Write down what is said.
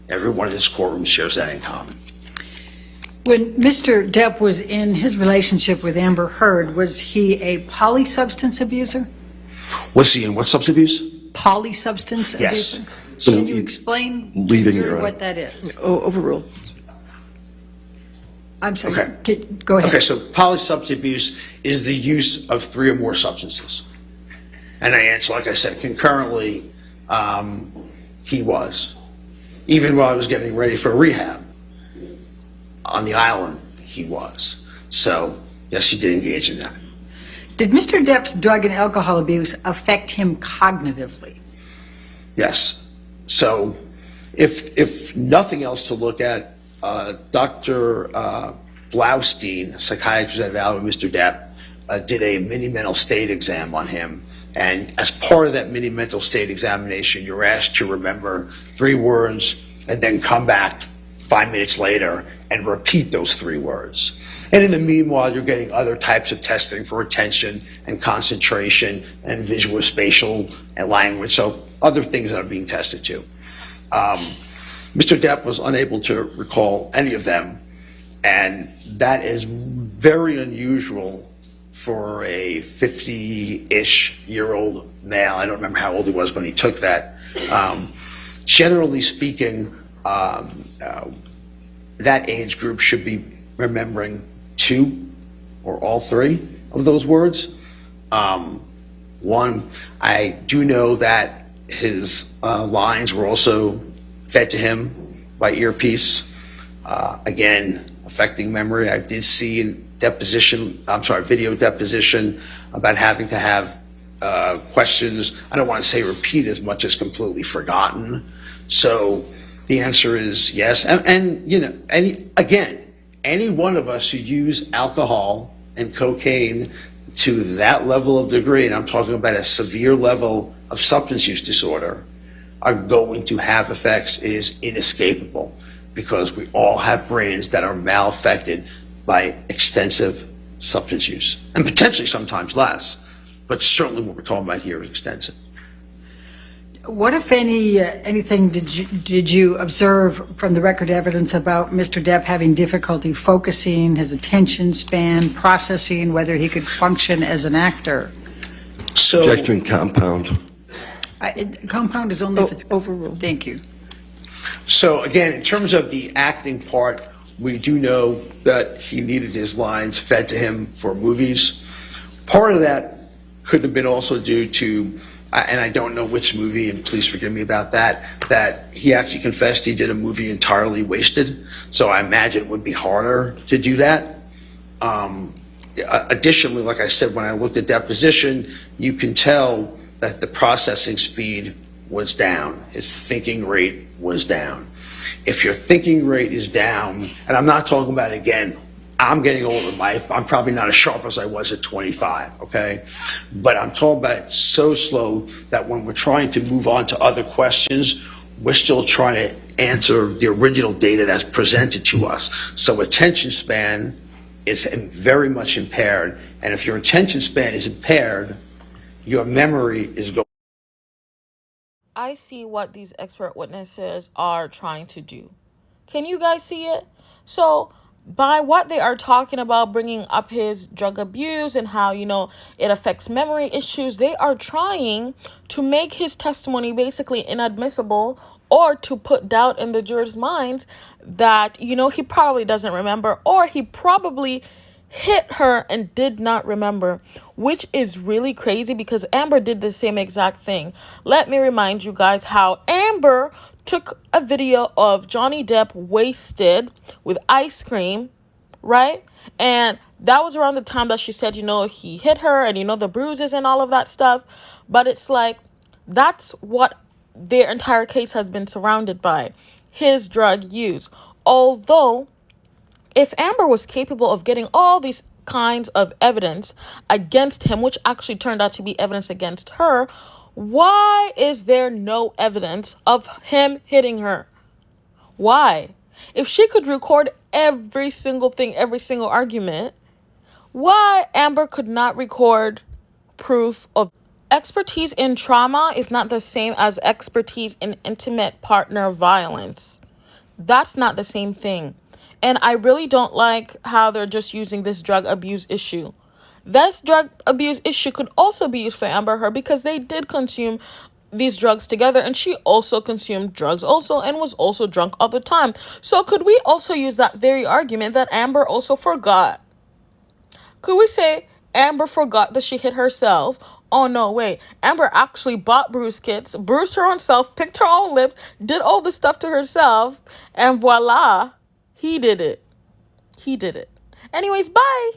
Everyone in this courtroom shares that in common. When Mr. Depp was in his relationship with Amber Heard, was he a polysubstance abuser? Was he in what substance abuse? Polysubstance Yes. abuser? So Can you explain leaving your what that is? Overruled. I'm sorry. Okay. Go ahead. Okay, so polysubstance abuse is the use of 3 or more substances. And I answer, like I said, concurrently, he was. Even while I was getting ready for rehab on the island, he was. So, yes, he did engage in that. Did Mr. Depp's drug and alcohol abuse affect him cognitively? Yes. So, if nothing else to look at, Dr. Blaustein, psychiatrist that evaluated Mr. Depp, did a mini mental state exam on him. And as part of that mini mental state examination, you're asked to remember 3 words and then come back 5 minutes later and repeat those 3 words. And in the meanwhile, you're getting other types of testing for attention and concentration and visual, spatial, and language. So other things that are being tested too. Mr. Depp was unable to recall any of them. And that is very unusual for a 50-ish year old male. I don't remember how old he was when he took that. Generally speaking, that age group should be remembering 2 or all 3 of those words. One, I do know that his lines were also fed to him by earpiece. Again, affecting memory. I did see video deposition about having to have questions, I don't want to say repeat as much as completely forgotten. So the answer is yes. And you know, any one of us who use alcohol and cocaine to that level of degree, and I'm talking about a severe level of substance use disorder, are going to have effects. It is inescapable because we all have brains that are malaffected by extensive substance use, and potentially sometimes less, but certainly what we're talking about here is extensive. What, if anything, did you observe from the record evidence about Mr. Depp having difficulty focusing, his attention span, processing, whether he could function as an actor? So, Objection compound. Compound is only if it's overruled. Thank you. so again, in terms of the acting part, we do know that he needed his lines fed to him for movies. Part of that could have been also due to, and I don't know which movie, and please forgive me about that he actually confessed he did a movie entirely wasted. So I imagine it would be harder to do that. Additionally, like I said, when I looked at deposition, you can tell that the processing speed was down. His thinking rate was down. If your thinking rate is down, and I'm not talking about, again, I'm getting older. I'm probably not as sharp as I was at 25, okay? But I'm talking about so slow that when we're trying to move on to other questions, we're still trying to answer the original data that's presented to us. So attention span is very much impaired. And if your attention span is impaired, your memory is going. I see what these expert witnesses are trying to do. Can you guys see it? So by what they are talking about, bringing up his drug abuse and how, it affects memory issues, they are trying to make his testimony basically inadmissible, or to put doubt in the jurors' minds that, he probably doesn't remember, or he probably hit her and did not remember, which is really crazy because Amber did the same exact thing. Let me remind you guys how Amber took a video of Johnny Depp wasted with ice cream, right? And that was around the time that she said, he hit her and, the bruises and all of that stuff. But it's like, that's what their entire case has been surrounded by, his drug use. Although, if Amber was capable of getting all these kinds of evidence against him, which actually turned out to be evidence against her, why is there no evidence of him hitting her? Why? If she could record every single thing, every single argument, why Amber could not record proof of expertise in trauma is not the same as expertise in intimate partner violence. That's not the same thing. And I really don't like how they're just using this drug abuse issue. This drug abuse issue could also be used for Amber Heard because they did consume these drugs together, and she also consumed drugs also and was also drunk all the time. So could we also use that very argument that Amber also forgot? Could we say Amber forgot that she hit herself? Oh no, wait. Amber actually bought bruise kits, bruised her own self, picked her own lips, did all this stuff to herself, and voila, he did it. He did it. Anyways, bye.